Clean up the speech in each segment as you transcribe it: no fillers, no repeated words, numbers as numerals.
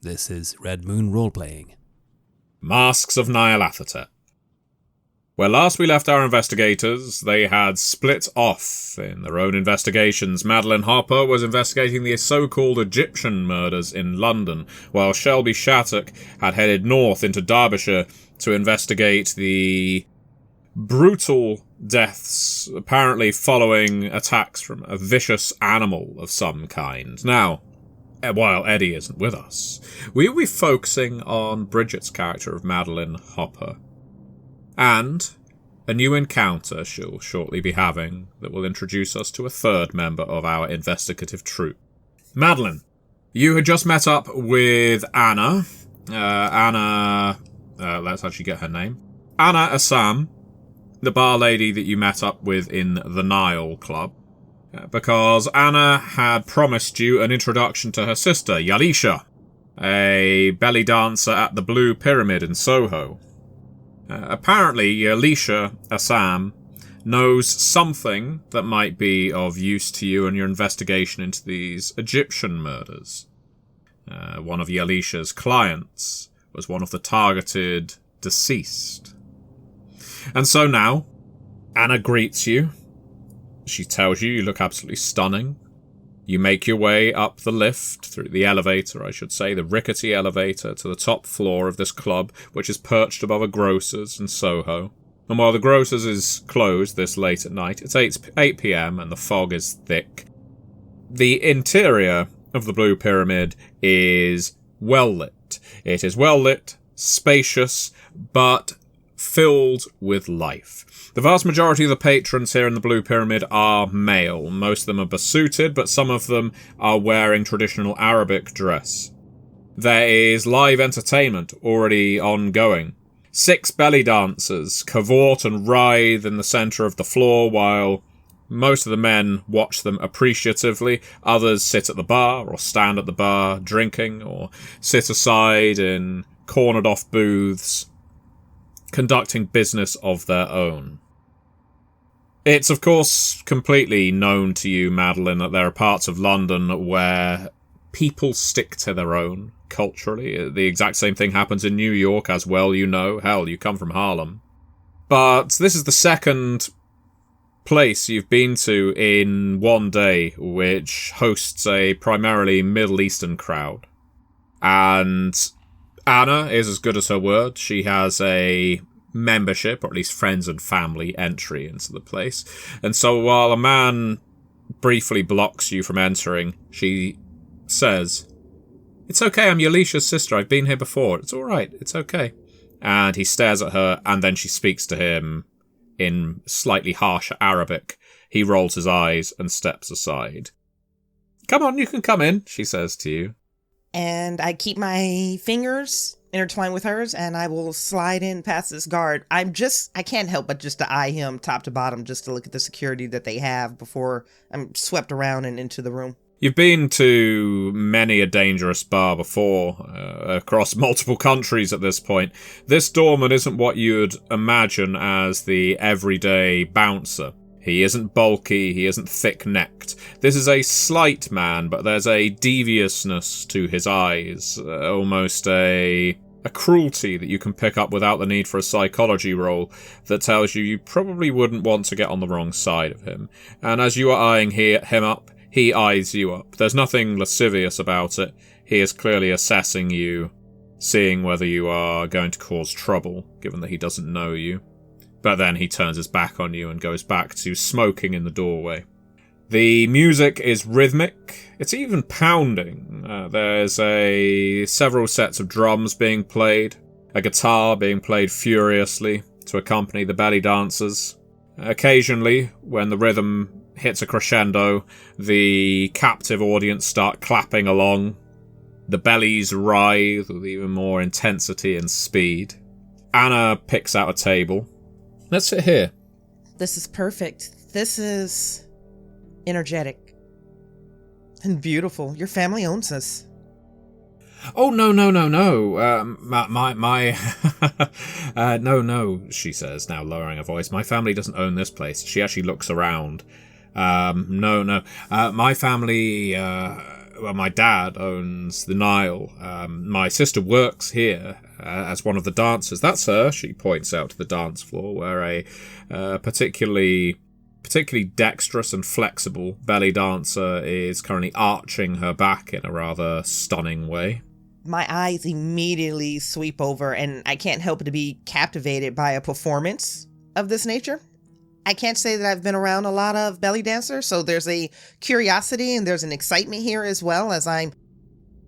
This is Red Moon Roleplaying. Masks of Nyarlathotep. Where last we left our investigators, they had split off in their own investigations. Madeleine Hopper was investigating the so-called Egyptian murders in London, while Shelby Shattuck had headed north into Derbyshire to investigate the brutal deaths, apparently following attacks from a vicious animal of some kind. Now, while Eddy isn't with us, we will be focusing on Bridgett's character of Madeleine Hopper, and a new encounter she'll shortly be having that will introduce us to a third member of our investigative troupe. Madeleine, you had just met up with Anna. Let's actually get her name. Anna Assam, the bar lady that you met up with in the Nile Club. Because Anna had promised you an introduction to her sister, Yalisha, a belly dancer at the Blue Pyramid in Soho. Apparently, Yalisha Assam knows something that might be of use to you in your investigation into these Egyptian murders. One of Yalisha's clients was one of the targeted deceased. And so now, Anna greets you. She tells you look absolutely stunning. You make your way up the lift, through the elevator, I should say, the rickety elevator, to the top floor of this club, which is perched above a grocer's in Soho. And while the grocer's is closed this late at night, it's 8 p.m. and the fog is thick. The interior of the Blue Pyramid is well lit. It is well lit, spacious, but filled with life. The vast majority of the patrons here in the Blue Pyramid are male. Most of them are besuited, but some of them are wearing traditional Arabic dress. There is live entertainment already ongoing. 6 belly dancers cavort and writhe in the centre of the floor while most of the men watch them appreciatively. Others sit at the bar or stand at the bar drinking or sit aside in cornered off booths conducting business of their own. It's, of course, completely known to you, Madeleine, that there are parts of London where people stick to their own culturally. The exact same thing happens in New York as well, you know. Hell, you come from Harlem. But this is the second place you've been to in one day which hosts a primarily Middle Eastern crowd. And Anna is as good as her word. She has a membership, or at least friends and family entry into the place. And so while a man briefly blocks you from entering, she says, "It's okay, I'm Yalisha's sister. I've been here before. It's all right. It's okay." And he stares at her, and then she speaks to him in slightly harsher Arabic. He rolls his eyes and steps aside. "Come on, you can come in," she says to you. And I keep my fingers intertwined with hers, and I will slide in past this guard. I can't help but just to eye him top to bottom, just to look at the security that they have before I'm swept around and into the room. You've been to many a dangerous bar before, across multiple countries at this point. This doorman isn't what you'd imagine as the everyday bouncer. He isn't bulky, he isn't thick-necked. This is a slight man, but there's a deviousness to his eyes, almost a cruelty that you can pick up without the need for a psychology roll that tells you probably wouldn't want to get on the wrong side of him. And as you are eyeing him up, he eyes you up. There's nothing lascivious about it. He is clearly assessing you, seeing whether you are going to cause trouble, given that he doesn't know you. But then he turns his back on you and goes back to smoking in the doorway. The music is rhythmic. It's even pounding. There's several sets of drums being played, a guitar being played furiously to accompany the belly dancers. Occasionally, when the rhythm hits a crescendo, the captive audience start clapping along. The bellies writhe with even more intensity and speed. Anna picks out a table. "Let's sit here." This is perfect. This is energetic and beautiful. Your family owns this. "Oh, no. No, she says, now lowering her voice. "My family doesn't own this place." She actually looks around. No. My family, well, my dad owns the Nile. My sister works here as one of the dancers. That's her. She points out to the dance floor where a particularly dexterous and flexible belly dancer is currently arching her back in a rather stunning way. My eyes immediately sweep over, and I can't help but to be captivated by a performance of this nature. I can't say that I've been around a lot of belly dancers, so there's a curiosity and there's an excitement here as well, as I'm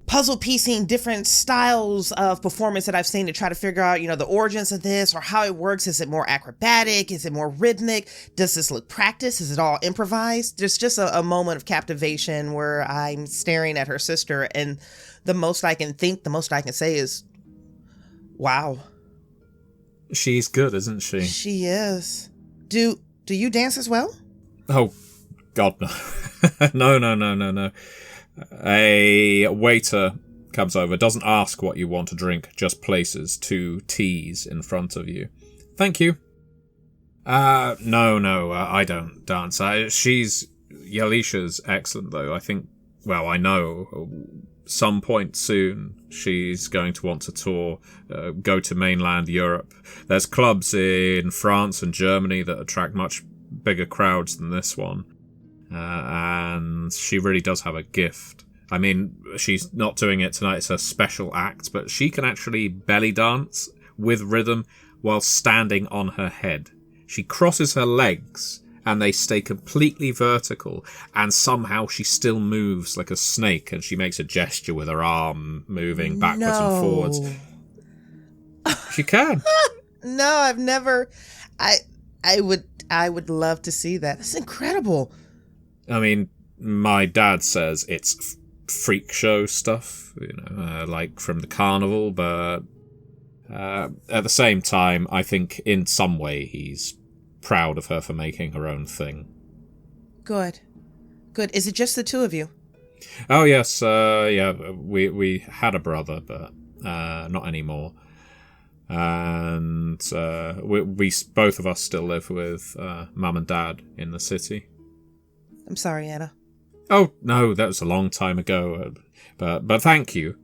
puzzle piecing different styles of performance that I've seen to try to figure out, the origins of this or how it works. Is it more acrobatic? Is it more rhythmic? Does this look practiced? Is it all improvised? There's just a moment of captivation where I'm staring at her sister, and the most I can say is, wow. She's good, isn't she? She is. Do you dance as well? Oh, God, no. No. A waiter comes over, doesn't ask what you want to drink, just places 2 teas in front of you. Thank you. No, I don't dance. Yalisha's excellent, though. I know some point soon she's going to want to tour, go to mainland Europe. There's clubs in France and Germany that attract much bigger crowds than this one. And she really does have a gift. I mean, she's not doing it tonight, it's a special act, but she can actually belly dance with rhythm while standing on her head. She crosses her legs and they stay completely vertical, and somehow she still moves like a snake, and she makes a gesture with her arm moving backwards and forwards. She can. No, I've never. I would love to see that. That's incredible. I mean, my dad says it's freak show stuff, like from the carnival, but at the same time, I think in some way he's proud of her for making her own thing. Good. Is it just the 2 of you? Oh, yes. Yeah, we had a brother, but not anymore. And we both of us still live with Mum and Dad in the city. I'm sorry, Anna. Oh, no, that was a long time ago. But thank you.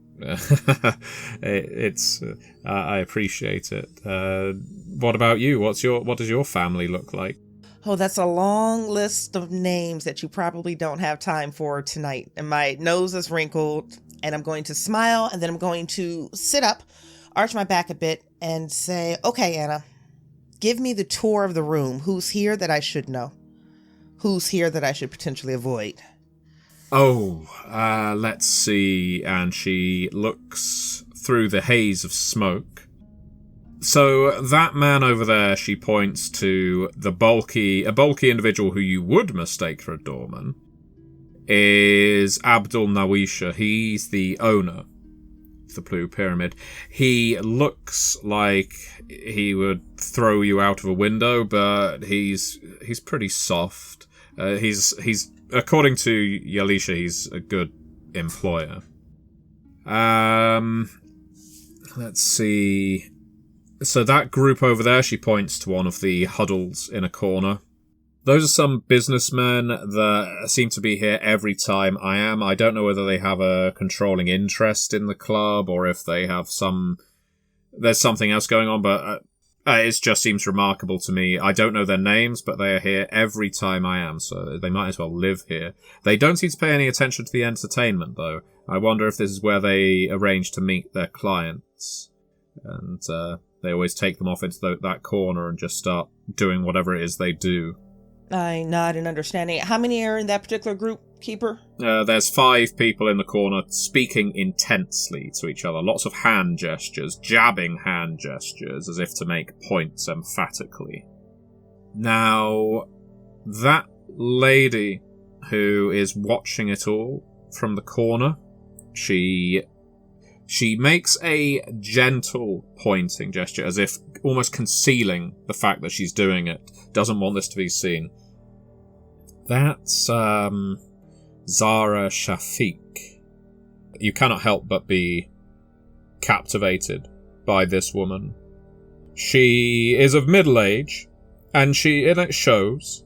I appreciate it. What about you? What does your family look like? Oh, that's a long list of names that you probably don't have time for tonight. And my nose is wrinkled, and I'm going to smile, and then I'm going to sit up, arch my back a bit, and say, okay, Anna, give me the tour of the room. Who's here that I should know? Who's here that I should potentially avoid? Oh, let's see. And she looks through the haze of smoke. So that man over there, she points to a bulky individual who you would mistake for a doorman, is Abdul Nawisha. He's the owner of the Blue Pyramid. He looks like he would throw you out of a window, but he's pretty soft. He's according to Yalisha, he's a good employer. Let's see. So that group over there, she points to one of the huddles in a corner. Those are some businessmen that seem to be here every time I am. I don't know whether they have a controlling interest in the club or if they have there's something else going on, but it just seems remarkable to me. I don't know their names, but they are here every time I am, so they might as well live here. They don't seem to pay any attention to the entertainment, though. I wonder if this is where they arrange to meet their clients. And they always take them off into that corner and just start doing whatever it is they do. I nod in understanding. How many are in that particular group, Keeper? There's 5 people in the corner speaking intensely to each other. Lots of hand gestures, jabbing hand gestures, as if to make points emphatically. Now, that lady who is watching it all from the corner, she makes a gentle pointing gesture, as if almost concealing the fact that she's doing it. Doesn't want this to be seen. That's Zara Shafiq. You cannot help but be captivated by this woman. She is of middle age, and it shows,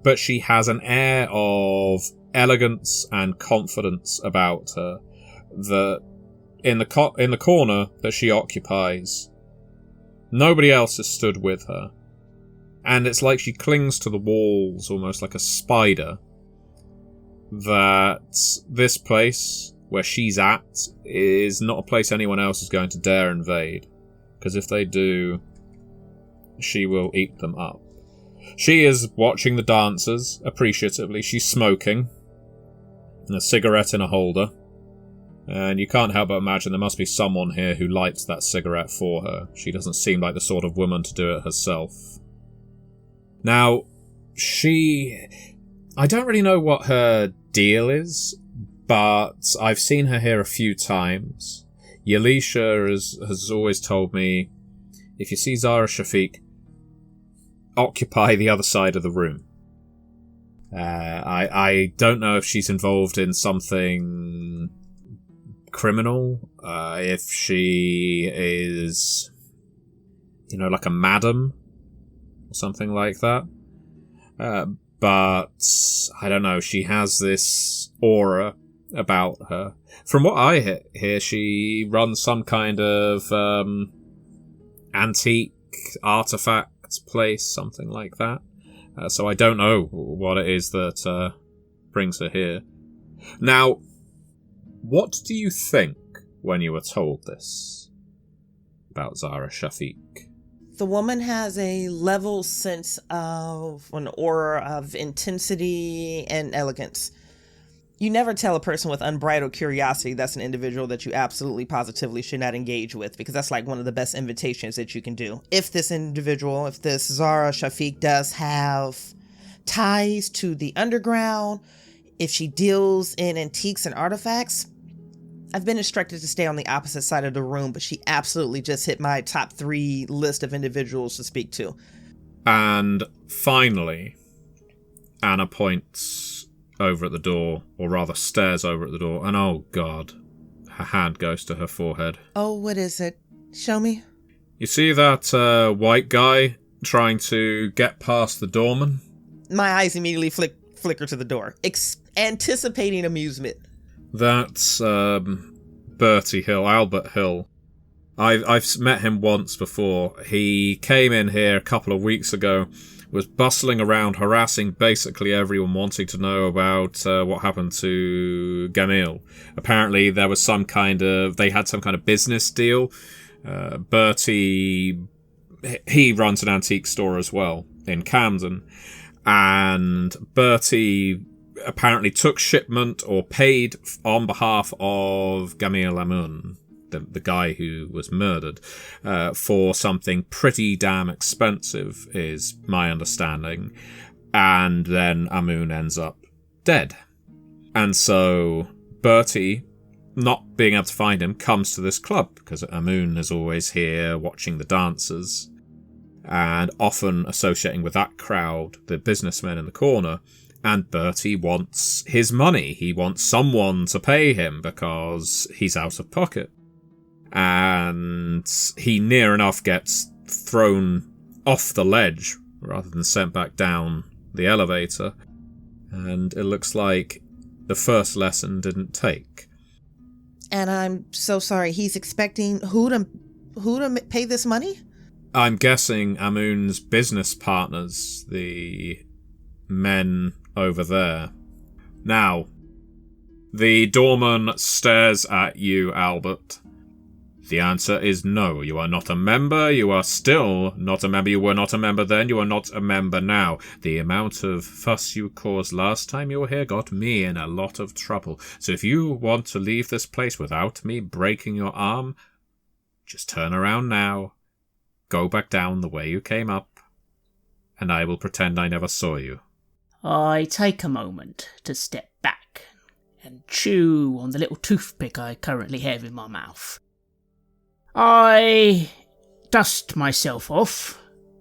but she has an air of elegance and confidence about her that in the corner that she occupies, nobody else has stood with her. And it's like she clings to the walls almost like a spider. That this place where she's at is not a place anyone else is going to dare invade. Because if they do, she will eat them up. She is watching the dancers appreciatively. She's smoking. A cigarette in a holder. And you can't help but imagine there must be someone here who lights that cigarette for her. She doesn't seem like the sort of woman to do it herself. Now, I don't really know what her deal is, but I've seen her here a few times. Yalisha has always told me, if you see Zara Shafiq, occupy the other side of the room. I don't know if she's involved in something criminal, if she is, like a madam or something like that. But I don't know, she has this aura about her. From what I hear, she runs some kind of antique artifact place, something like that. So I don't know what it is that brings her here. Now, what do you think when you were told this about Zara Shafiq? The woman has a level sense of an aura of intensity and elegance. You never tell a person with unbridled curiosity that's an individual that you absolutely positively should not engage with, because that's like one of the best invitations that you can do. If this Zara Shafiq does have ties to the underground, if she deals in antiques and artifacts, I've been instructed to stay on the opposite side of the room, but she absolutely just hit my top 3 list of individuals to speak to. And finally, Anna points over at the door, or rather stares over at the door, and oh god, her hand goes to her forehead. Oh, what is it? Show me. You see that white guy trying to get past the doorman? My eyes immediately flicker to the door, anticipating amusement. That's Bertie Hill, Albert Hill. I've met him once before. He came in here a couple of weeks ago, was bustling around, harassing basically everyone, wanting to know about what happened to Gamil. Apparently they had some kind of business deal. Bertie, he runs an antique store as well in Camden, and Bertie apparently took shipment or paid on behalf of Gamil Amun, the guy who was murdered, for something pretty damn expensive, is my understanding. And then Amun ends up dead. And so Bertie, not being able to find him, comes to this club, because Amun is always here watching the dancers, and often associating with that crowd, the businessmen in the corner. And Bertie wants his money. He wants someone to pay him because he's out of pocket. And he near enough gets thrown off the ledge rather than sent back down the elevator. And it looks like the first lesson didn't take. And I'm so sorry. He's expecting who to pay this money? I'm guessing Amun's business partners, the men over there. Now, the doorman stares at you, Albert. The answer is no. You are not a member. You are still not a member. You were not a member then. You are not a member now. The amount of fuss you caused last time you were here got me in a lot of trouble. So if you want to leave this place without me breaking your arm, just turn around now, go back down the way you came up, and I will pretend I never saw you. I take a moment to step back and chew on the little toothpick I currently have in my mouth. I dust myself off,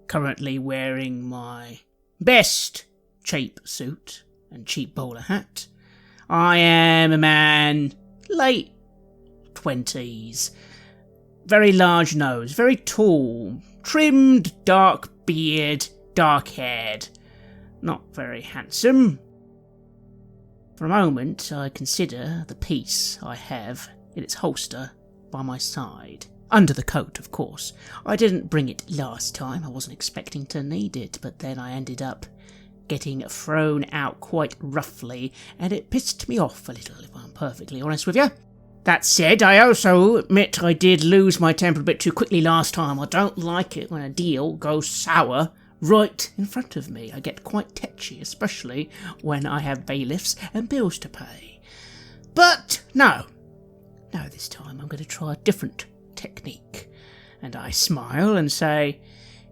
currently wearing my best cheap suit and cheap bowler hat. I am a man, late 20s, very large nose, very tall, trimmed, dark beard, dark haired. Not very handsome. For a moment, I consider the piece I have in its holster by my side. Under the coat, of course. I didn't bring it last time. I wasn't expecting to need it, but then I ended up getting thrown out quite roughly, and it pissed me off a little, if I'm perfectly honest with you. That said, I also admit I did lose my temper a bit too quickly last time. I don't like it when a deal goes sour right in front of me. I get quite tetchy, especially when I have bailiffs and bills to pay. But no, this time I'm going to try a different technique. And I smile and say,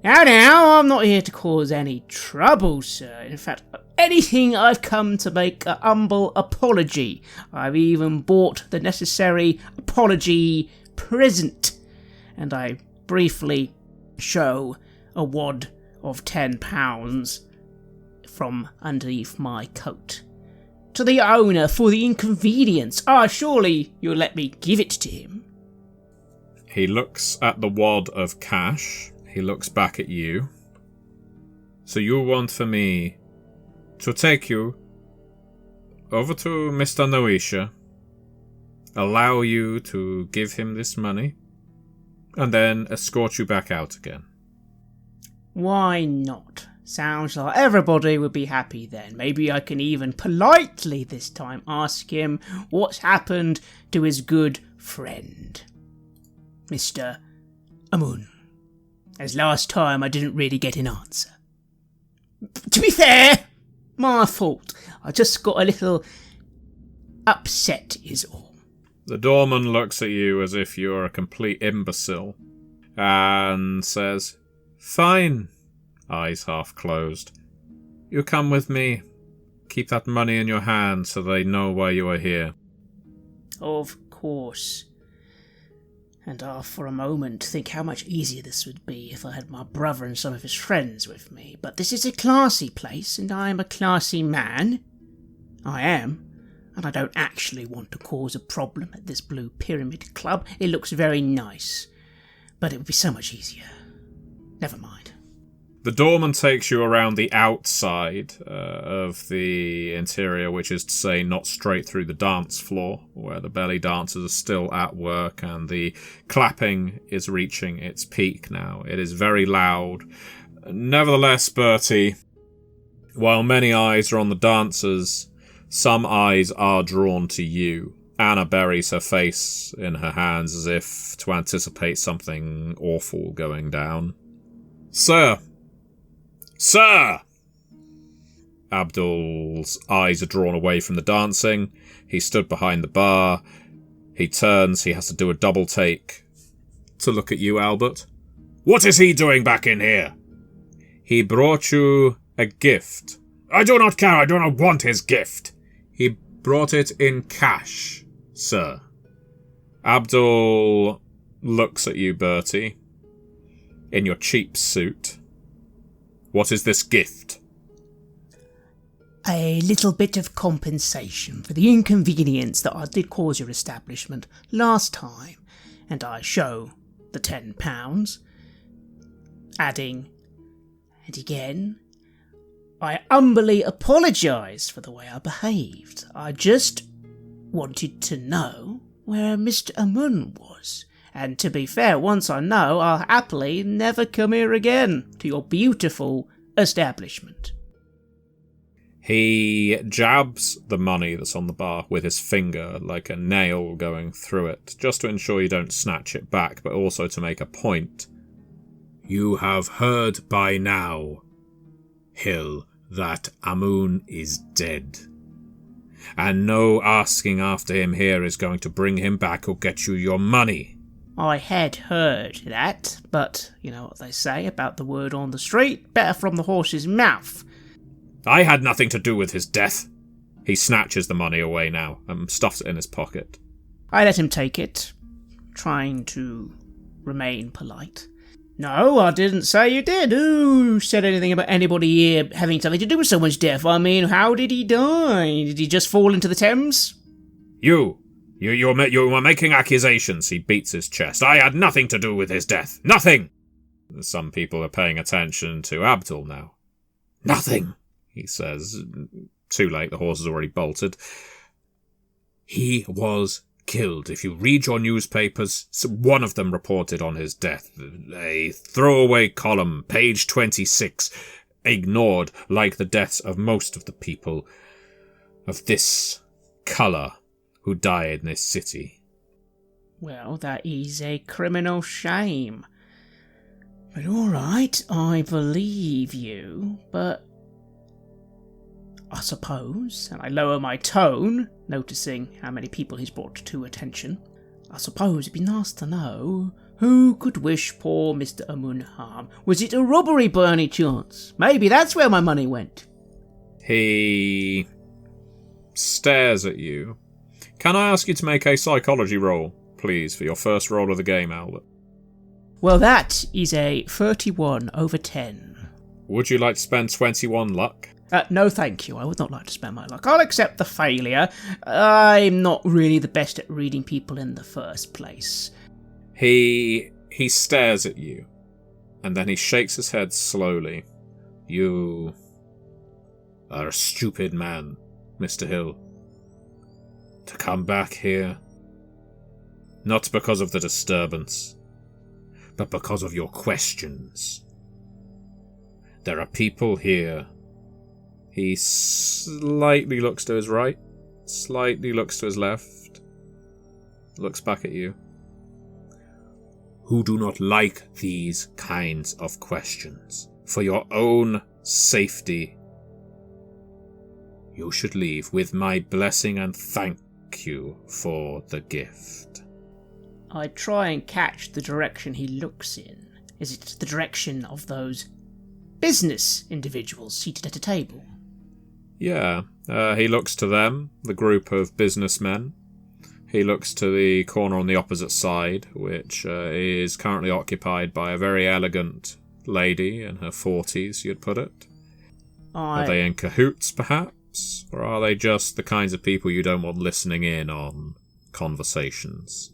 Now, I'm not here to cause any trouble, sir. In fact, if anything, I've come to make a humble apology. I've even bought the necessary apology present. And I briefly show a wad of £10 from underneath my coat to the owner for the inconvenience. Surely you'll let me give it to him. He looks at the wad of cash. He looks back at you. So you want for me to take you over to Mr. Noisha, allow you to give him this money, and then escort you back out again. Why not? Sounds like everybody would be happy then. Maybe I can even politely this time ask him what's happened to his good friend, Mr. Amun. As last time I didn't really get an answer. To be fair, my fault. I just got a little upset is all. The doorman looks at you as if you're a complete imbecile and says, Fine, eyes half closed. You come with me. Keep that money in your hand so they know why you are here. Of course. And I'll for a moment think how much easier this would be if I had my brother and some of his friends with me. But this is a classy place, and I am a classy man. I am. And I don't actually want to cause a problem at this Blue Pyramid Club. It looks very nice. But it would be so much easier. Never mind. The doorman takes you around the outside of the interior, which is to say not straight through the dance floor, where the belly dancers are still at work and the clapping is reaching its peak now. It is very loud. Nevertheless, Bertie, while many eyes are on the dancers, some eyes are drawn to you. Anna buries her face in her hands as if to anticipate something awful going down. Sir! Abdul's eyes are drawn away from the dancing. He stood behind the bar. He turns. He has to do a double take to look at you, Albert. What is he doing back in here? He brought you a gift. I do not care. I do not want his gift. He brought it in cash, sir. Abdul looks at you, Bertie, in your cheap suit. What is this gift? A little bit of compensation for the inconvenience that I did cause your establishment last time, and I show the £10, adding, and again, I humbly apologise for the way I behaved. I just wanted to know where Mr. Amun was. And to be fair, once I know, I'll happily never come here again to your beautiful establishment. He jabs the money that's on the bar with his finger, like a nail going through it, just to ensure you don't snatch it back, but also to make a point. You have heard by now, Hill, that Amun is dead. And no asking after him here is going to bring him back or get you your money. I had heard that, but you know what they say about the word on the street, better from the horse's mouth. I had nothing to do with his death. He snatches the money away now and stuffs it in his pocket. I let him take it, trying to remain polite. No, I didn't say you did. Who said anything about anybody here having something to do with someone's death? I mean, how did he die? Did he just fall into the Thames? You were making accusations. He beats his chest. I had nothing to do with his death. Nothing! Some people are paying attention to Abdul now. Nothing, he says. Too late, the horse has already bolted. He was killed. If you read your newspapers, one of them reported on his death. A throwaway column, page 26, ignored like the deaths of most of the people of this colour who died in this city. Well, that is a criminal shame. But all right, I believe you, but I suppose, and I lower my tone, noticing how many people he's brought to attention, I suppose it'd be nice to know who could wish poor Mr. Amun harm. Was it a robbery by any chance? Maybe that's where my money went. He stares at you. Can I ask you to make a psychology roll, please, for your first roll of the game, Albert? Well, that is a 31 over 10. Would you like to spend 21 luck? No, thank you. I would not like to spend my luck. I'll accept the failure. I'm not really the best at reading people in the first place. He stares at you, and then he shakes his head slowly. You are a stupid man, Mr. Hill. To come back here, not because of the disturbance, but because of your questions. There are people here. He slightly looks to his right, slightly looks to his left, looks back at you, who do not like these kinds of questions. For your own safety, you should leave with my blessing and thank you for the gift. I try and catch the direction he looks in. Is it the direction of those business individuals seated at a table? Yeah, he looks to them, the group of businessmen. He looks to the corner on the opposite side, which is currently occupied by a very elegant lady in her 40s, you'd put it. Are they in cahoots, perhaps? Or are they just the kinds of people you don't want listening in on conversations?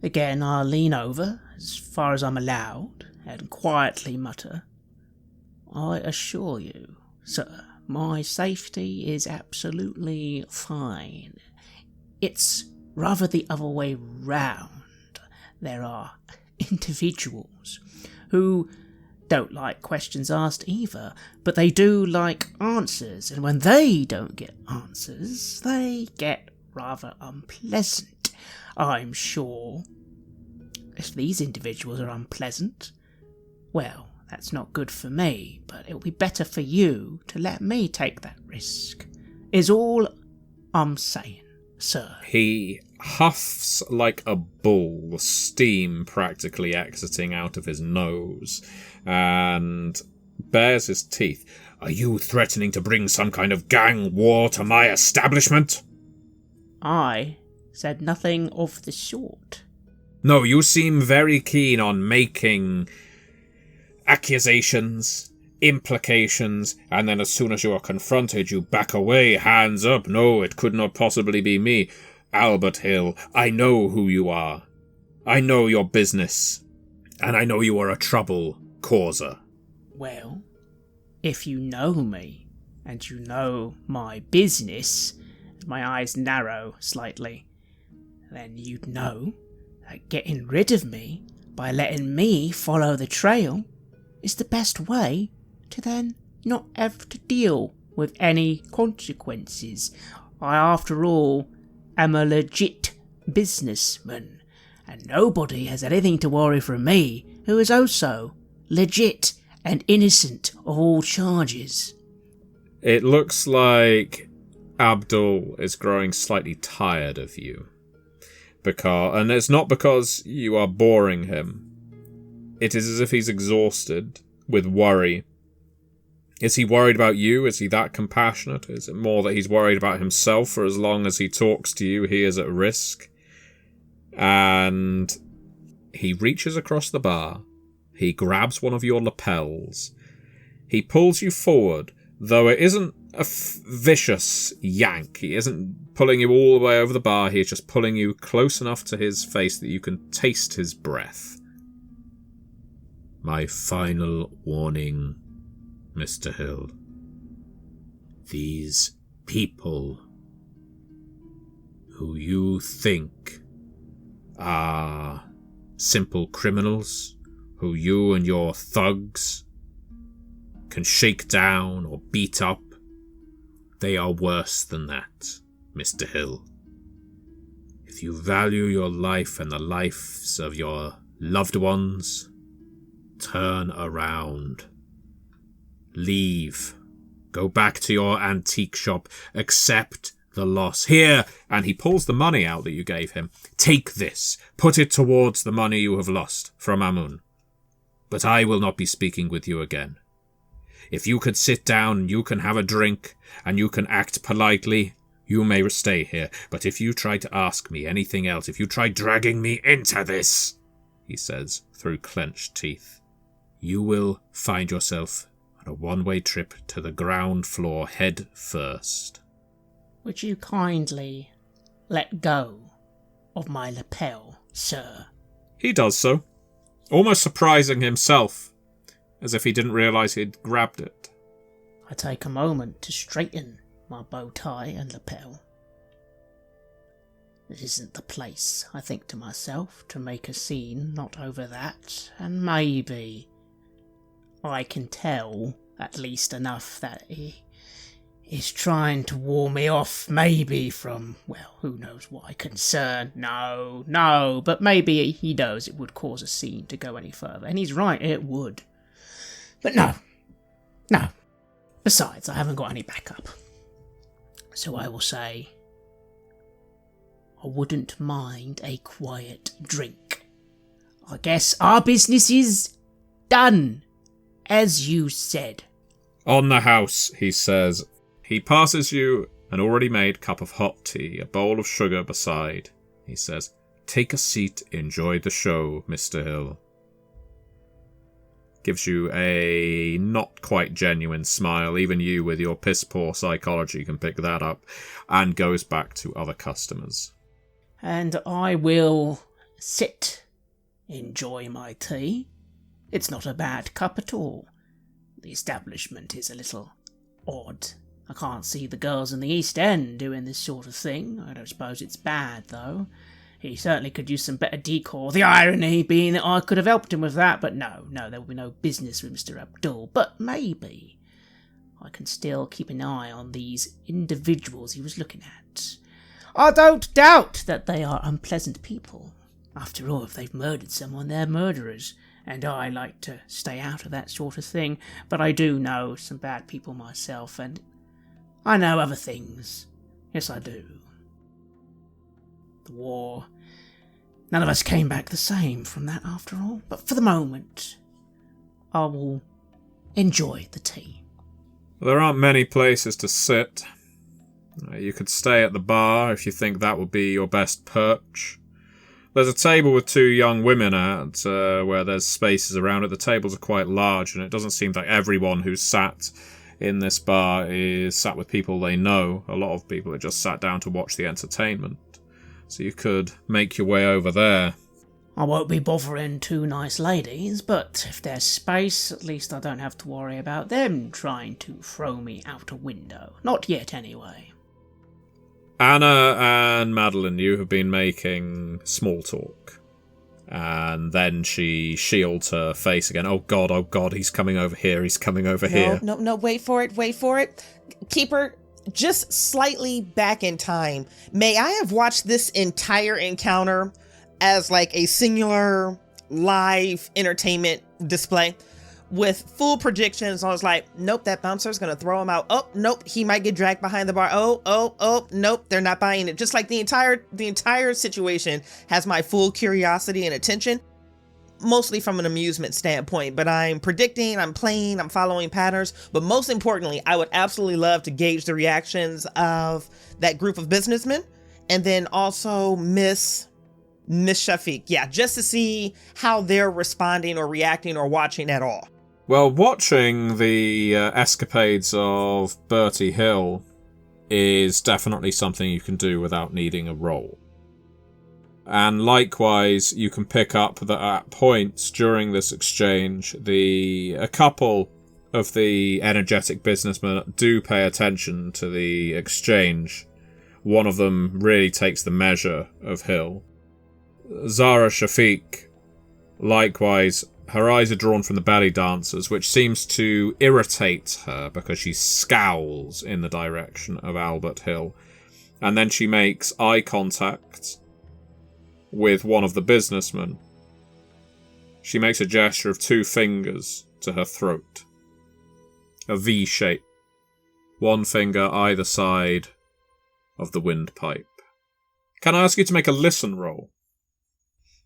Again, I'll lean over, as far as I'm allowed, and quietly mutter, I assure you, sir, my safety is absolutely fine. It's rather the other way round. There are individuals who don't like questions asked either, but they do like answers, and when they don't get answers, they get rather unpleasant. I'm sure if these individuals are unpleasant, well, that's not good for me, but it'll be better for you to let me take that risk, is all I'm saying, sir. He huffs like a bull, steam practically exiting out of his nose, and bares his teeth. Are you threatening to bring some kind of gang war to my establishment? I said nothing of the sort. No, you seem very keen on making accusations, implications, and then as soon as you are confronted, you back away, hands up. No, it could not possibly be me. Albert Hill, I know who you are. I know your business. And I know you are a trouble causer. Well, if you know me, and you know my business, my eyes narrow slightly, then you'd know that getting rid of me by letting me follow the trail is the best way to then not have to deal with any consequences. I, after all, am a legit businessman, and nobody has anything to worry from me who is also legit and innocent of all charges. It looks like Abdul is growing slightly tired of you. And it's not because you are boring him. It is as if he's exhausted with worry. Is he worried about you? Is he that compassionate? Is it more that he's worried about himself? For as long as he talks to you, he is at risk. And he reaches across the bar. He grabs one of your lapels. He pulls you forward, though it isn't a vicious yank. He isn't pulling you all the way over the bar. He is just pulling you close enough to his face that you can taste his breath. My final warning, Mr. Hill. these people who you think are simple criminals, who you and your thugs can shake down or beat up, they are worse than that, Mr. Hill. If you value your life and the lives of your loved ones, turn around. Leave. Go back to your antique shop. Accept the loss. Here, and he pulls the money out that you gave him. Take this. Put it towards the money you have lost from Amun. But I will not be speaking with you again. If you could sit down and you can have a drink and you can act politely, you may stay here. But if you try to ask me anything else, if you try dragging me into this, he says through clenched teeth, you will find yourself on a one-way trip to the ground floor head first. Would you kindly let go of my lapel, sir? He does so, almost surprising himself, as if he didn't realise he'd grabbed it. I take a moment to straighten my bow tie and lapel. This isn't the place, I think to myself, to make a scene, not over that, and maybe I can tell at least enough that he is trying to ward me off, maybe from, well, who knows what concern. No, but maybe he knows it would cause a scene to go any further, and he's right, it would. But no. Besides, I haven't got any backup. So I will say, I wouldn't mind a quiet drink. I guess our business is done, as you said. On the house, he says. He passes you an already made cup of hot tea, a bowl of sugar beside. He says, take a seat, enjoy the show, Mr. Hill. Gives you a not quite genuine smile, even you with your piss-poor psychology can pick that up, and goes back to other customers. And I will sit, enjoy my tea. It's not a bad cup at all. The establishment is a little odd. I can't see the girls in the East End doing this sort of thing. I don't suppose it's bad, though. He certainly could use some better decor. The irony being that I could have helped him with that, but no, there will be no business with Mr. Abdul. But maybe I can still keep an eye on these individuals he was looking at. I don't doubt that they are unpleasant people. After all, if they've murdered someone, they're murderers. And I like to stay out of that sort of thing. But I do know some bad people myself, and I know other things. Yes, I do. The war. None of us came back the same from that after all. But for the moment, I will enjoy the tea. There aren't many places to sit. You could stay at the bar if you think that would be your best perch. There's a table with two young women at, where there's spaces around it. The tables are quite large, and it doesn't seem like everyone who's sat in this bar is sat with people they know. A lot of people are just sat down to watch the entertainment. So you could make your way over there. I won't be bothering two nice ladies, but if there's space, at least I don't have to worry about them trying to throw me out a window. Not yet, anyway. Anna and Madeline, you have been making small talk. And then she shields her face again. Oh God, he's coming over here, here. No, wait for it. Keeper, just slightly back in time. May I have watched this entire encounter as like a singular live entertainment display? With full predictions, I was like, nope, that bouncer's gonna throw him out. Oh, nope, he might get dragged behind the bar. Oh, nope, they're not buying it. Just like the entire situation has my full curiosity and attention, mostly from an amusement standpoint. But I'm predicting, I'm playing, I'm following patterns. But most importantly, I would absolutely love to gauge the reactions of that group of businessmen, and then also Miss Shafiq. Yeah, just to see how they're responding or reacting or watching at all. Well, watching the escapades of Bertie Hill is definitely something you can do without needing a roll. And likewise, you can pick up that at points during this exchange, a couple of the energetic businessmen do pay attention to the exchange. One of them really takes the measure of Hill. Zara Shafiq, likewise, her eyes are drawn from the belly dancers, which seems to irritate her because she scowls in the direction of Albert Hill. And then she makes eye contact with one of the businessmen. She makes a gesture of 2 fingers to her throat. A V shape. 1 finger either side of the windpipe. Can I ask you to make a listen roll?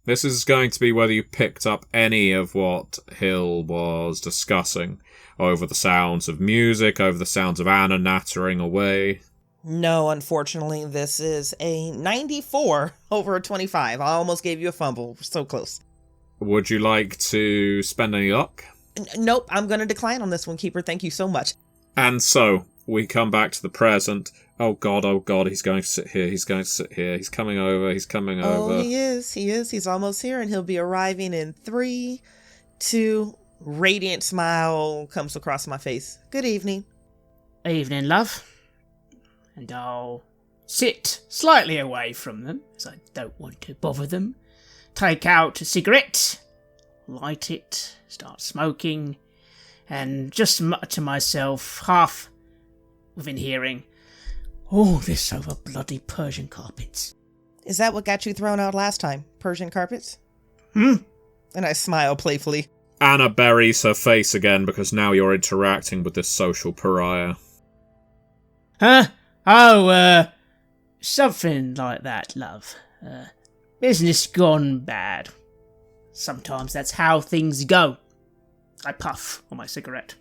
This is going to be whether you picked up any of what Hill was discussing. Over the sounds of music, over the sounds of Anna nattering away. No, unfortunately, this is a 94 over a 25. I almost gave you a fumble. So close. Would you like to spend any luck? Nope, I'm going to decline on this one, Keeper. Thank you so much. And so, we come back to the present. Oh god, he's going to sit here, he's coming over. Oh, he is. He's almost here, and he'll be arriving in 3, 2, radiant smile comes across my face. Good evening. Evening, love. And I'll sit slightly away from them, as I don't want to bother them. Take out a cigarette, light it, start smoking, and just mutter to myself, half within hearing, "Oh, this over bloody Persian carpets." Is that what got you thrown out last time? Persian carpets? Hmm? And I smile playfully. Anna buries her face again because now you're interacting with this social pariah. Huh? Oh, something like that, love. Business gone bad. Sometimes that's how things go. I puff on my cigarette.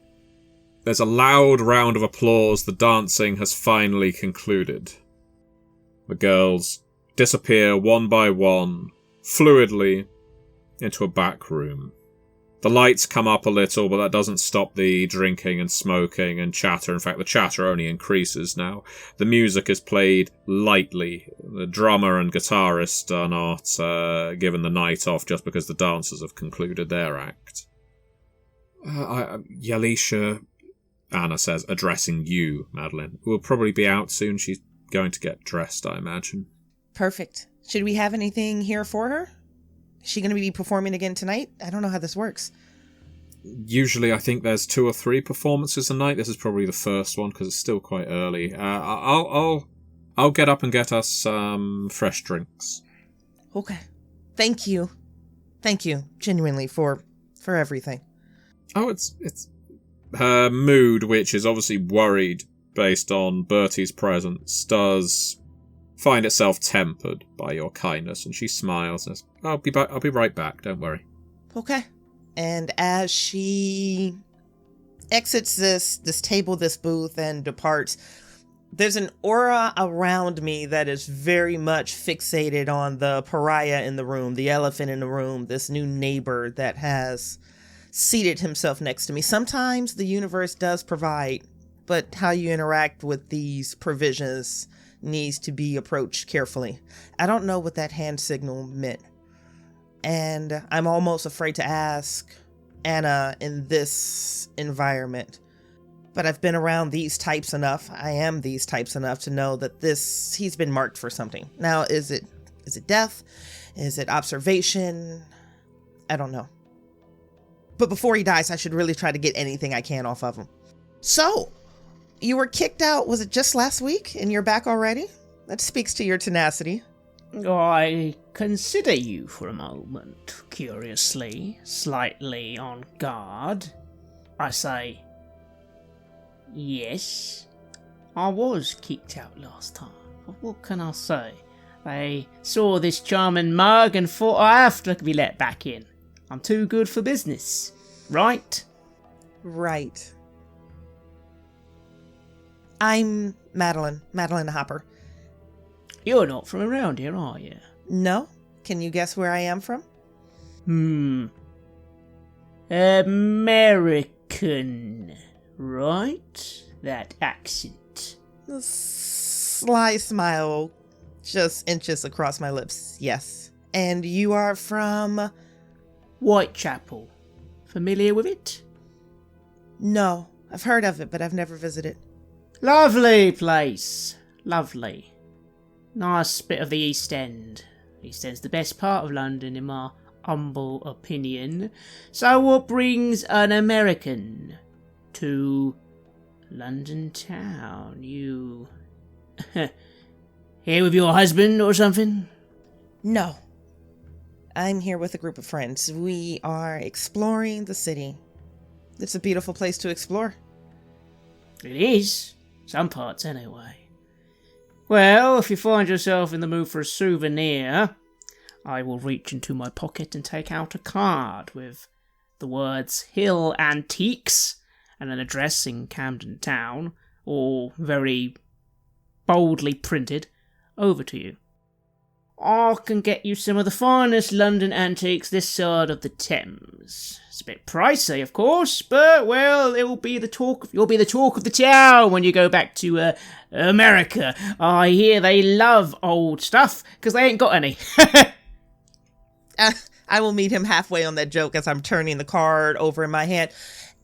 There's a loud round of applause. The dancing has finally concluded. The girls disappear one by one, fluidly, into a back room. The lights come up a little, but that doesn't stop the drinking and smoking and chatter. In fact, the chatter only increases now. The music is played lightly. The drummer and guitarist are not given the night off just because the dancers have concluded their act. Yalisha, Anna says, addressing you, Madeline, will probably be out soon. She's going to get dressed, I imagine. Perfect. Should we have anything here for her? Is she going to be performing again tonight? I don't know how this works. Usually I think there's 2 or 3 performances a night. This is probably the first one because it's still quite early. I'll get up and get us some fresh drinks. Okay. Thank you. Thank you, genuinely, for everything. Oh, it's her mood, which is obviously worried based on Bertie's presence, does find itself tempered by your kindness, and she smiles and says, I'll be right back, don't worry. Okay. And as she exits this table, this booth, and departs, there's an aura around me that is very much fixated on the pariah in the room, the elephant in the room, this new neighbor that has seated himself next to me. Sometimes the universe does provide, but how you interact with these provisions needs to be approached carefully. I don't know what that hand signal meant, and I'm almost afraid to ask Anna in this environment. But I've been around these types enough. I am these types enough to know that he's been marked for something. Now, is it death? Is it observation? I don't know. But before he dies, I should really try to get anything I can off of him. So, you were kicked out, was it just last week, and you're back already? That speaks to your tenacity. I consider you for a moment, curiously, slightly on guard. I say, yes, I was kicked out last time. But what can I say? They saw this charming mug and thought I have to be let back in. I'm too good for business, right? Right. I'm Madeline Hopper. You're not from around here, are you? No? Can you guess where I am from? American, right? That accent. A sly smile just inches across my lips. Yes. And you are from? Whitechapel. Familiar with it? No, I've heard of it, but I've never visited. Lovely place. Lovely. Nice bit of the East End. East End's the best part of London, in my humble opinion. So what brings an American to London town? You... here with your husband or something? No. I'm here with a group of friends. We are exploring the city. It's a beautiful place to explore. It is. Some parts, anyway. Well, if you find yourself in the mood for a souvenir, I will reach into my pocket and take out a card with the words Hill Antiques and an address in Camden Town, all very boldly printed, over to you. I can get you some of the finest London antiques this side of the Thames. It's a bit pricey, of course, but, well, you'll be the talk of the town when you go back to America. I hear they love old stuff, because they ain't got any. I will meet him halfway on that joke as I'm turning the card over in my hand.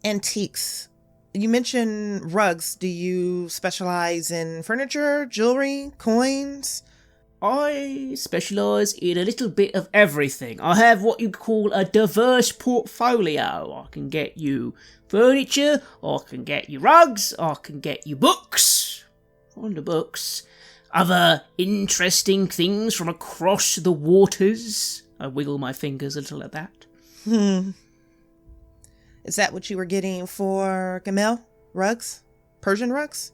Antiques. You mentioned rugs. Do you specialize in furniture, jewelry, coins? I specialise in a little bit of everything. I have what you call a diverse portfolio. I can get you furniture, I can get you rugs, I can get you books. On the books. Other interesting things from across the waters. I wiggle my fingers a little at that. Is that what you were getting for Camilla? Rugs? Persian rugs?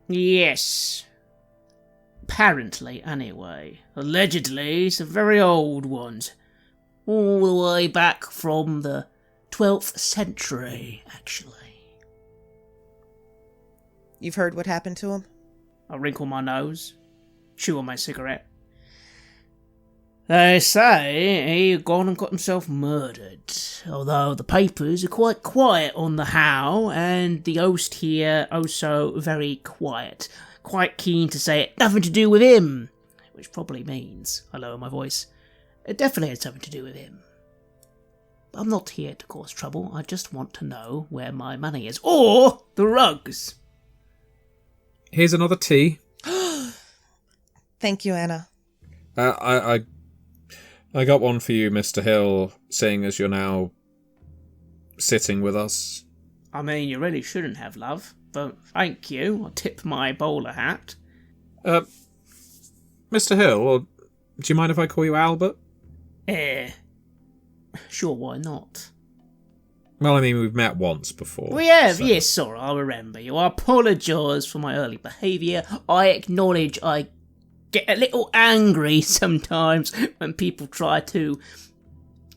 Yes. Apparently, anyway. Allegedly, some very old ones. All the way back from the 12th century, actually. You've heard what happened to him? I wrinkle my nose, chew on my cigarette. They say he had gone and got himself murdered, although the papers are quite quiet on the how, and the host here also very quiet. Quite keen to say it nothing to do with him, which probably means, I lower my voice, it definitely had something to do with him. I'm not here to cause trouble, I just want to know where my money is, or the rugs. Here's another tea. Thank you, Anna. I got one for you, Mr. Hill, seeing as you're now sitting with us. I mean, you really shouldn't have, love, but thank you. I'll tip my bowler hat. Mr. Hill, do you mind if I call you Albert? Sure, why not? Well, I mean, we've met once before. We have, so. yes, sorry, I remember you. I apologise for my early behaviour. I acknowledge I get a little angry sometimes when people try to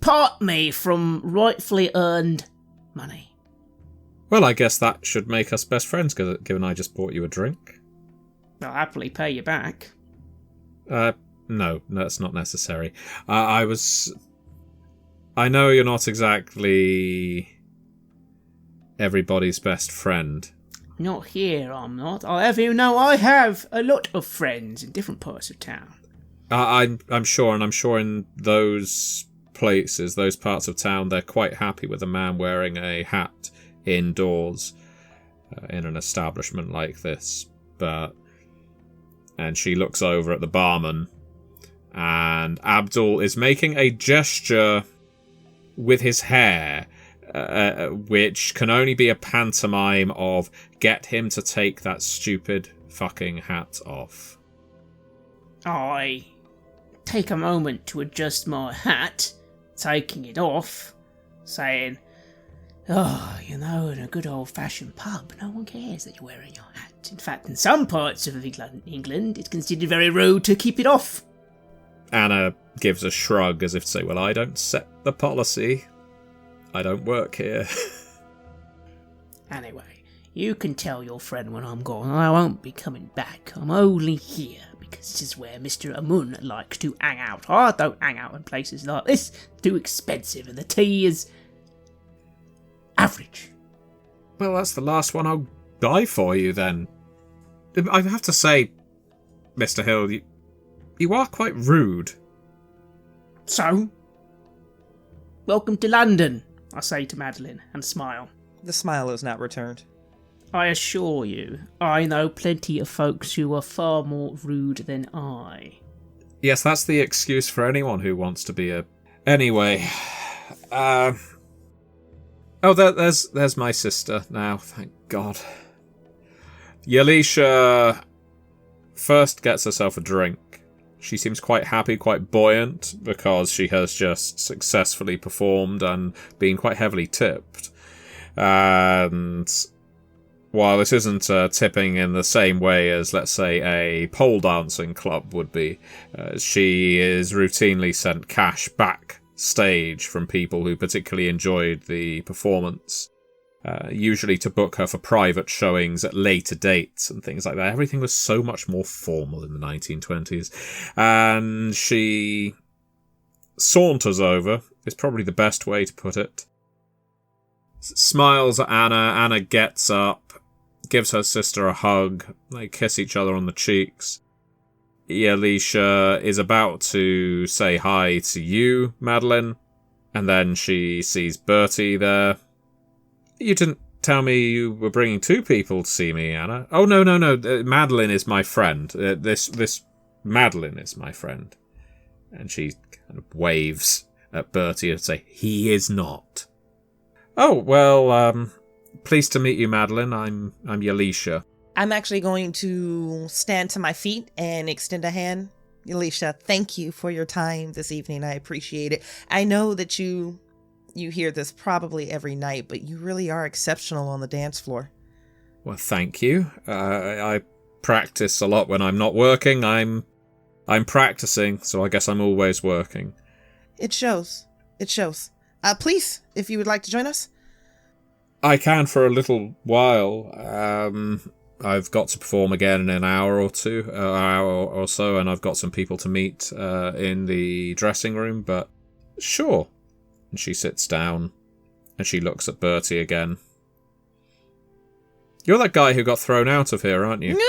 part me from rightfully earned money. Well, I guess that should make us best friends, given I just bought you a drink. I'll happily pay you back. No, that's not necessary. I know you're not exactly everybody's best friend. Not here, I'm not. I'll have you know I have a lot of friends in different parts of town. I'm sure, and I'm sure in those places, those parts of town, they're quite happy with a man wearing a hat indoors in an establishment like this. And she looks over at the barman, and Abdul is making a gesture with his hair, which can only be a pantomime of get him to take that stupid fucking hat off. I take a moment to adjust my hat, taking it off, saying, "Oh, you know, in a good old-fashioned pub, no one cares that you're wearing your hat. In fact, in some parts of England, it's considered very rude to keep it off." Anna gives a shrug as if to say, well, I don't set the policy. I don't work here. Anyway, you can tell your friend when I'm gone I won't be coming back. I'm only here because this is where Mr. Amun likes to hang out. I don't hang out in places like this. It's too expensive and the tea is average. Well, that's the last one I'll buy for you, then. I have to say, Mr. Hill, you are quite rude. So? Welcome to London, I say to Madeline and smile. The smile is not returned. I assure you, I know plenty of folks who are far more rude than I. Yes, that's the excuse for anyone who wants to be a... Anyway, oh, there's my sister now, thank God. Yalisha first gets herself a drink. She seems quite happy, quite buoyant, because she has just successfully performed and been quite heavily tipped. And while this isn't tipping in the same way as, let's say, a pole dancing club would be, she is routinely sent cash backstage from people who particularly enjoyed the performance, usually to book her for private showings at later dates and things like that. Everything was so much more formal in the 1920s. And she saunters over, is probably the best way to put it. Smiles at Anna. Anna gets up, gives her sister a hug. They kiss each other on the cheeks. Yalisha is about to say hi to you, Madeline, and then she sees Bertie there. You didn't tell me you were bringing two people to see me, Anna. Oh, no. Madeline is my friend. This Madeline is my friend. And she kind of waves at Bertie and say, he is not. Oh, well, pleased to meet you, Madeline. I'm Yalisha. I'm actually going to stand to my feet and extend a hand. Yalisha, thank you for your time this evening. I appreciate it. I know that you hear this probably every night, but you really are exceptional on the dance floor. Well, thank you. I practice a lot when I'm not working. I'm practicing, so I guess I'm always working. It shows. Please, if you would like to join us. I can for a little while. I've got to perform again in an hour or so, and I've got some people to meet in the dressing room, but sure. And she sits down, and she looks at Bertie again. You're that guy who got thrown out of here, aren't you?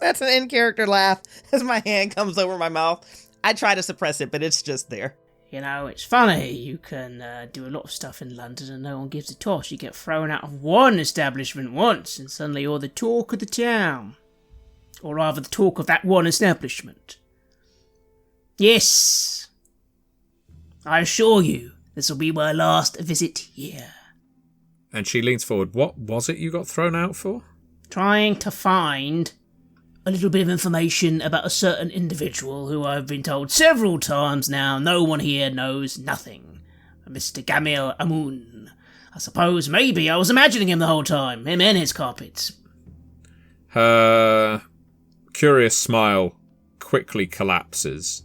That's an in-character laugh as my hand comes over my mouth. I try to suppress it, but it's just there. You know, it's funny, you can do a lot of stuff in London and no one gives a toss. You get thrown out of one establishment once and suddenly you're the talk of the town. Or rather, the talk of that one establishment. Yes, I assure you, this will be my last visit here. And she leans forward. What was it you got thrown out for? Trying to find a little bit of information about a certain individual who I've been told several times now no one here knows nothing. Mr. Gamil Amun. I suppose maybe I was imagining him the whole time, him and his carpets. Her curious smile quickly collapses.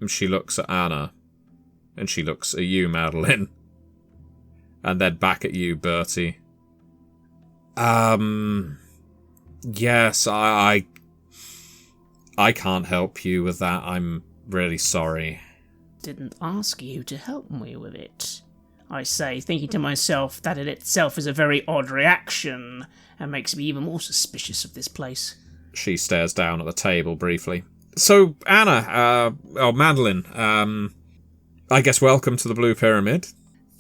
And she looks at Anna. And she looks at you, Madeline. And then back at you, Bertie. Yes, I can't help you with that. I'm really sorry. Didn't ask you to help me with it. I say, thinking to myself that in itself is a very odd reaction, and makes me even more suspicious of this place. She stares down at the table briefly. So, Anna, Madeline, I guess welcome to the Blue Pyramid.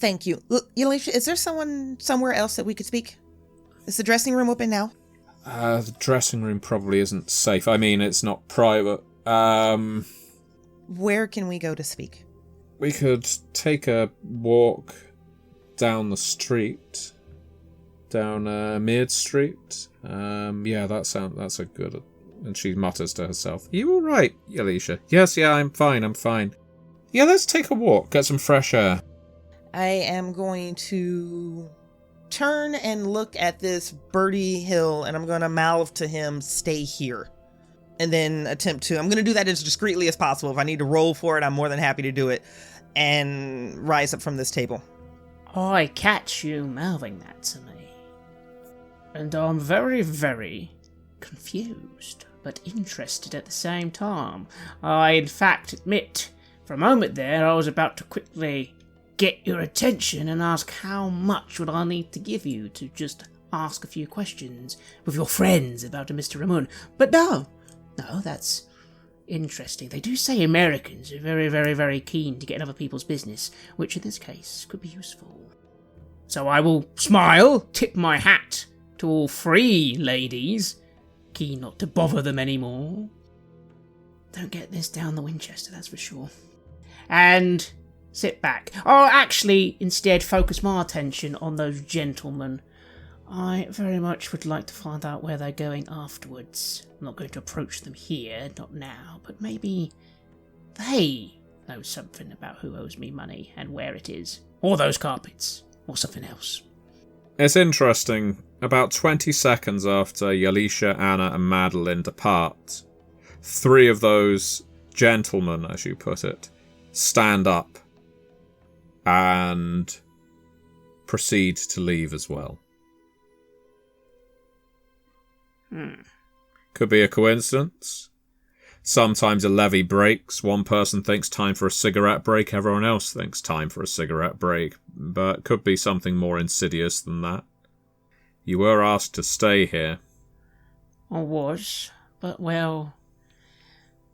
Thank you. Yalisha, is there someone somewhere else that we could speak? Is the dressing room open now? The dressing room probably isn't safe. I mean, it's not private. Where can we go to speak? We could take a walk down the street. Down Mead Street. Yeah, that's a good... And she mutters to herself. You all right, Yalisha? Yes, yeah, I'm fine. Yeah, let's take a walk, get some fresh air. I am going to turn and look at this Birdie Hill, and I'm going to mouth to him, stay here. And then I'm going to do that as discreetly as possible. If I need to roll for it, I'm more than happy to do it. And rise up from this table. I catch you mouthing that to me. And I'm very, very confused, but interested at the same time. I, in fact, admit, for a moment there, I was about to quickly get your attention and ask how much would I need to give you to just ask a few questions with your friends about a Mr. Ramon. But no, that's interesting. They do say Americans are very, very, very keen to get in other people's business, which in this case could be useful. So I will smile, tip my hat to all three ladies, keen not to bother them anymore. Don't get this down the Winchester, that's for sure. And sit back. Or actually, instead, focus my attention on those gentlemen. I very much would like to find out where they're going afterwards. I'm not going to approach them here, not now, but maybe they know something about who owes me money and where it is. Or those carpets. Or something else. It's interesting. About 20 seconds after Yalisha, Anna, and Madeline depart, 3 of those gentlemen, as you put it, stand up and proceed to leave as well. Could be a coincidence. Sometimes a levee breaks. One person thinks time for a cigarette break. Everyone else thinks time for a cigarette break. But could be something more insidious than that. You were asked to stay here. I was, but well,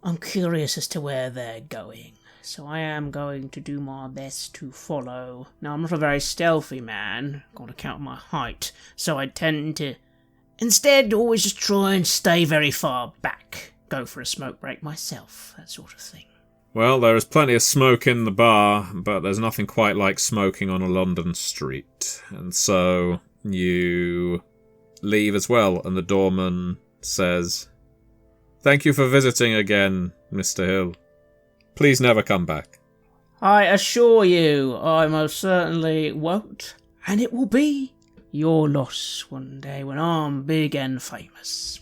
I'm curious as to where they're going. So I am going to do my best to follow. Now, I'm not a very stealthy man, got to count my height, so I tend to instead always just try and stay very far back. Go for a smoke break myself, that sort of thing. Well, there is plenty of smoke in the bar, but there's nothing quite like smoking on a London street. And so you leave as well, and the doorman says, "Thank you for visiting again, Mr. Hill. Please never come back." I assure you, I most certainly won't, and it will be your loss one day when I'm big and famous.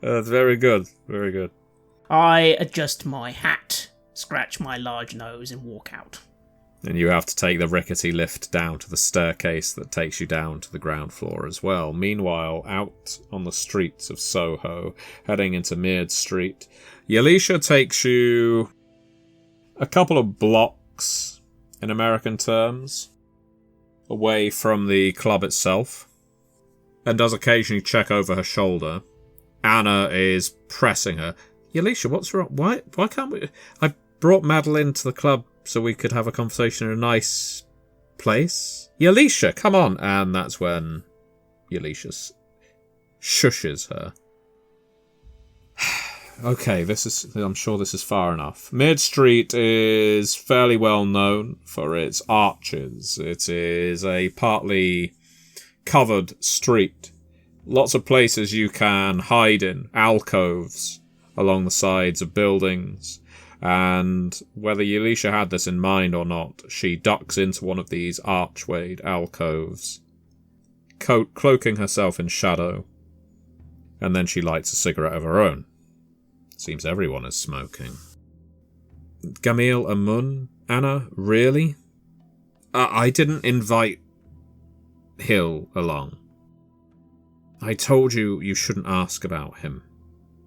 That's very good, very good. I adjust my hat, scratch my large nose, and walk out. And you have to take the rickety lift down to the staircase that takes you down to the ground floor as well. Meanwhile, out on the streets of Soho, heading into Mead Street, Yalisha takes you a couple of blocks, in American terms, away from the club itself, and does occasionally check over her shoulder. Anna is pressing her. "Yalisha, what's wrong? Why can't we? I brought Madeline to the club so we could have a conversation in a nice place. Yalisha, come on!" And that's when Yalisha shushes her. Okay, I'm sure this is far enough. Mid Street is fairly well known for its arches. It is a partly covered street. Lots of places you can hide in, alcoves along the sides of buildings. And whether Yalisha had this in mind or not, she ducks into one of these archwayed alcoves, cloaking herself in shadow, and then she lights a cigarette of her own. Seems everyone is smoking. Gamil Amun? Anna? Really? I didn't invite Hill along. I told you you shouldn't ask about him.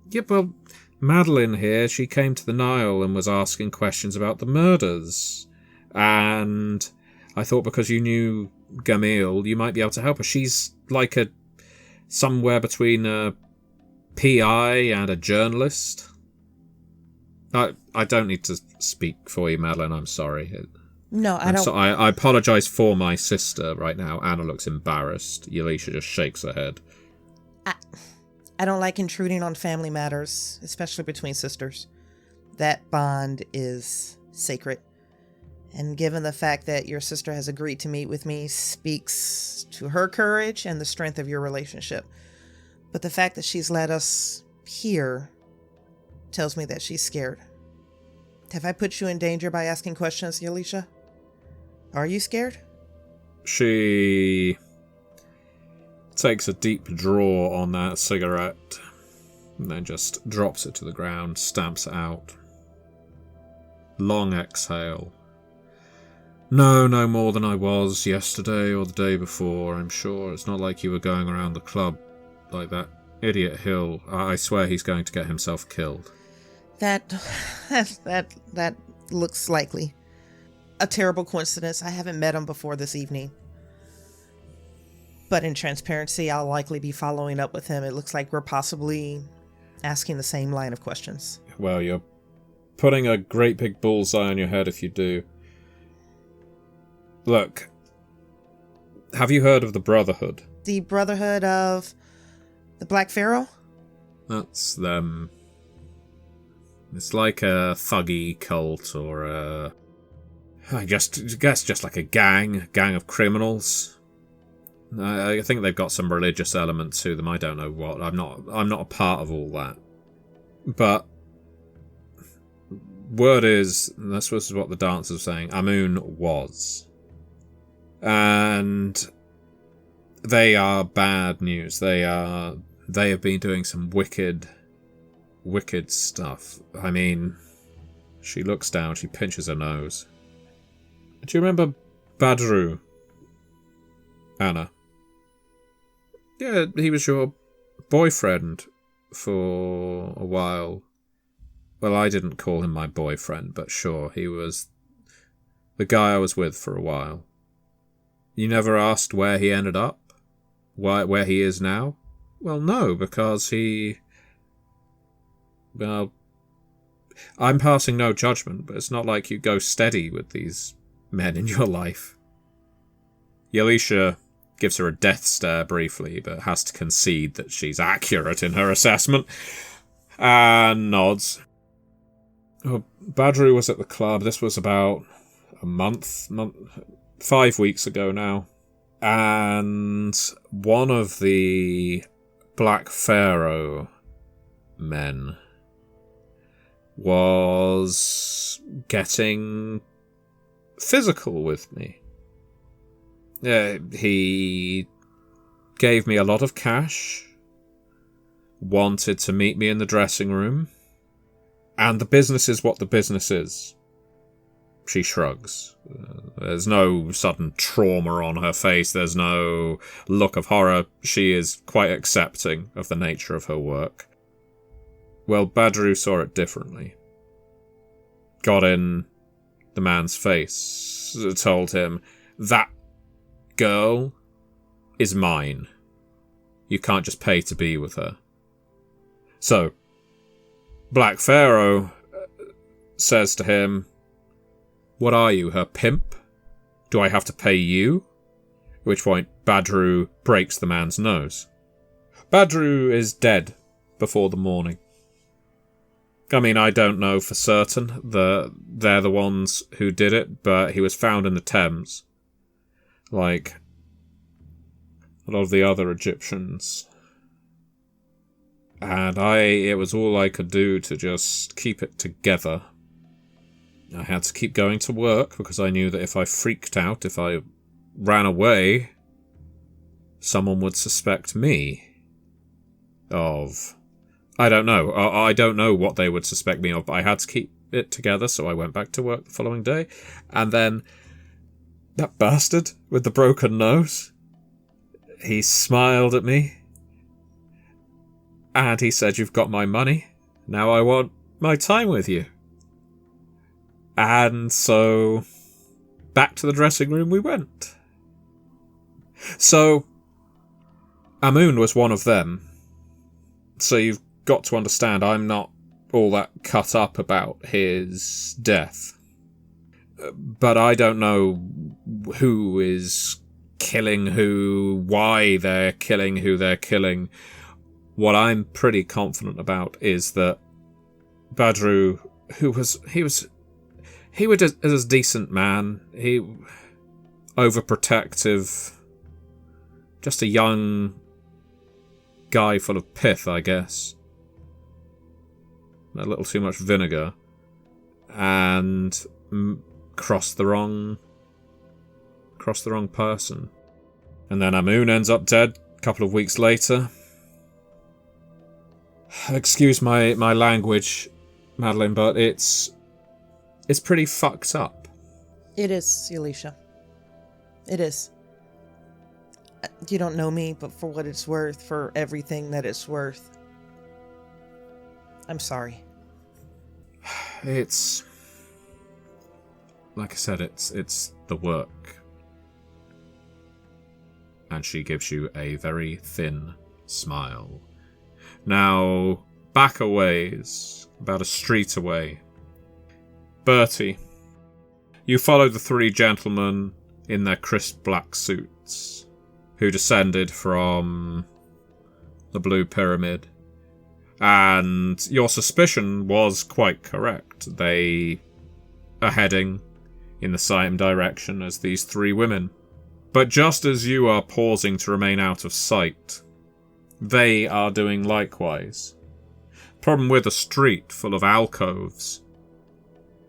Yeah, well, Madeline here, she came to the Nile and was asking questions about the murders. And I thought because you knew Gamil, you might be able to help her. She's like somewhere between a PI and a journalist. I don't need to speak for you, Madeline, I'm sorry. No, I don't. So I apologise for my sister right now. Anna looks embarrassed. Yalisha just shakes her head. I don't like intruding on family matters, especially between sisters. That bond is sacred. And given the fact that your sister has agreed to meet with me speaks to her courage and the strength of your relationship. But the fact that she's let us here tells me that she's scared. Have I put you in danger by asking questions, Yalisha? Are you scared? She takes a deep draw on that cigarette and then just drops it to the ground, stamps it out. Long exhale. No more than I was yesterday or the day before, I'm sure. It's not like you were going around the club like that idiot Hill. I swear he's going to get himself killed. That looks likely. A terrible coincidence. I haven't met him before this evening. But in transparency, I'll likely be following up with him. It looks like we're possibly asking the same line of questions. Well, you're putting a great big bullseye on your head if you do. Look, have you heard of the Brotherhood? The Brotherhood of the Black Pharaoh? That's them. It's like a thuggy cult or I guess just like a gang of criminals. I think they've got some religious element to them. I don't know what. I'm not a part of all that. But word is, and this was what the dancers were saying, Amun was. And they are bad news. They have been doing some wicked stuff. I mean, she looks down, she pinches her nose. Do you remember Badru, Anna? Yeah, he was your boyfriend for a while. Well, I didn't call him my boyfriend, but sure, he was the guy I was with for a while. You never asked where he ended up? Where he is now? Well, no, because well, I'm passing no judgment, but it's not like you go steady with these men in your life. Yalisha gives her a death stare briefly, but has to concede that she's accurate in her assessment, and nods. Oh, Badru was at the club. This was about a 5 weeks ago now. And one of the Black Pharaoh men was getting physical with me. He gave me a lot of cash, wanted to meet me in the dressing room, and the business is what the business is. She shrugs. There's no sudden trauma on her face. There's no look of horror. She is quite accepting of the nature of her work. Well, Badru saw it differently. Got in the man's face, told him, "That girl is mine. You can't just pay to be with her." So, Black Pharaoh says to him, "What are you, her pimp? Do I have to pay you?" At which point Badru breaks the man's nose. Badru is dead before the morning. I mean, I don't know for certain that they're the ones who did it, but he was found in the Thames. Like a lot of the other Egyptians. And it was all I could do to just keep it together. I had to keep going to work because I knew that if I freaked out, if I ran away, someone would suspect me of... I don't know. I don't know what they would suspect me of, but I had to keep it together, so I went back to work the following day. And then that bastard with the broken nose, he smiled at me. And he said, "You've got my money. Now I want my time with you." And so, back to the dressing room we went. So, Amun was one of them. So you've got to understand, I'm not all that cut up about his death. But I don't know who is killing who, why they're killing who they're killing. What I'm pretty confident about is that Badru, he was a decent man. He overprotective, just a young guy full of pith, I guess. A little too much vinegar, and crossed the wrong person. And then Amun ends up dead a couple of weeks later. Excuse my language, Madeline, but it's pretty fucked up. It is, Alicia. It is. You don't know me, but for what it's worth, for everything that it's worth, I'm sorry. It's... like I said, it's the work. And she gives you a very thin smile. Now, back a ways, about a street away. Bertie, you follow the three gentlemen in their crisp black suits, who descended from the Blue Pyramid. And your suspicion was quite correct. They are heading in the same direction as these three women. But just as you are pausing to remain out of sight, they are doing likewise. Problem with a street full of alcoves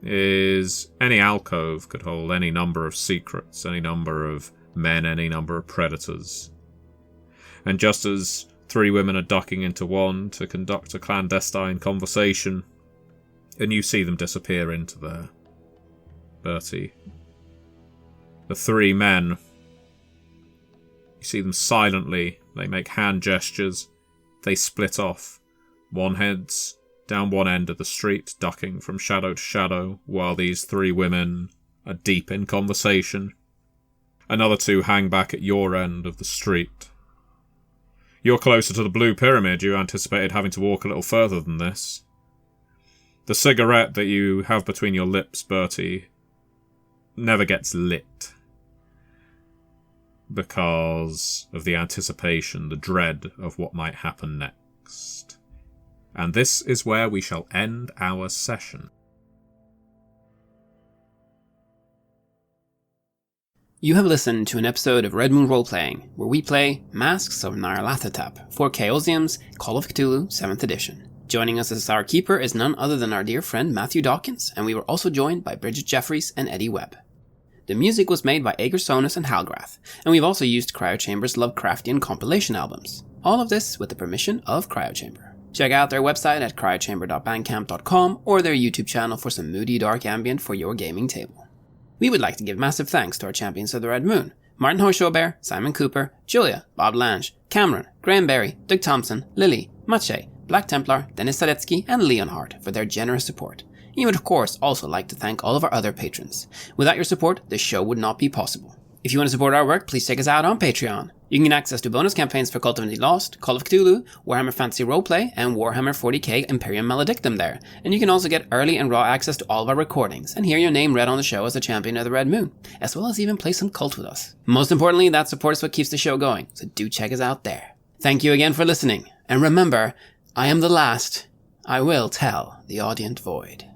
is any alcove could hold any number of secrets, any number of men, any number of predators. And just as three women are ducking into one to conduct a clandestine conversation, and you see them disappear into there, Bertie, the three men, you see them silently, they make hand gestures, they split off. One heads down one end of the street, ducking from shadow to shadow, while these three women are deep in conversation. Another two hang back at your end of the street. You're closer to the Blue Pyramid. You anticipated having to walk a little further than this. The cigarette that you have between your lips, Bertie, never gets lit because of the anticipation, the dread of what might happen next. And this is where we shall end our session. You have listened to an episode of Red Moon Roleplaying, where we play Masks of Nyarlathotep for Chaosium's Call of Cthulhu 7th edition. Joining us as our keeper is none other than our dear friend Matthew Dawkins, and we were also joined by Bridgett Jeffries and Eddy Webb. The music was made by Aegersonus and Halgrath, and we've also used Cryochamber's Lovecraftian compilation albums. All of this with the permission of Cryochamber. Check out their website at cryochamber.bandcamp.com or their YouTube channel for some moody dark ambient for your gaming table. We would like to give massive thanks to our champions of the Red Moon, Martin Heuschober, Simon Cooper, Julia, Bob Lange, Cameron, Graham Barey, Doug Thomson, Lily, Maciej, Black Templar, Dennis Sadecki, and Leonhardt for their generous support. You would of course also like to thank all of our other patrons. Without your support, this show would not be possible. If you want to support our work, please check us out on Patreon. You can get access to bonus campaigns for Cult of the Lost, Call of Cthulhu, Warhammer Fantasy Roleplay, and Warhammer 40k Imperium Maledictum there. And you can also get early and raw access to all of our recordings, and hear your name read on the show as a champion of the Red Moon, as well as even play some Cult with us. Most importantly, that support is what keeps the show going, so do check us out there. Thank you again for listening, and remember, I am the last. I will tell the audient void.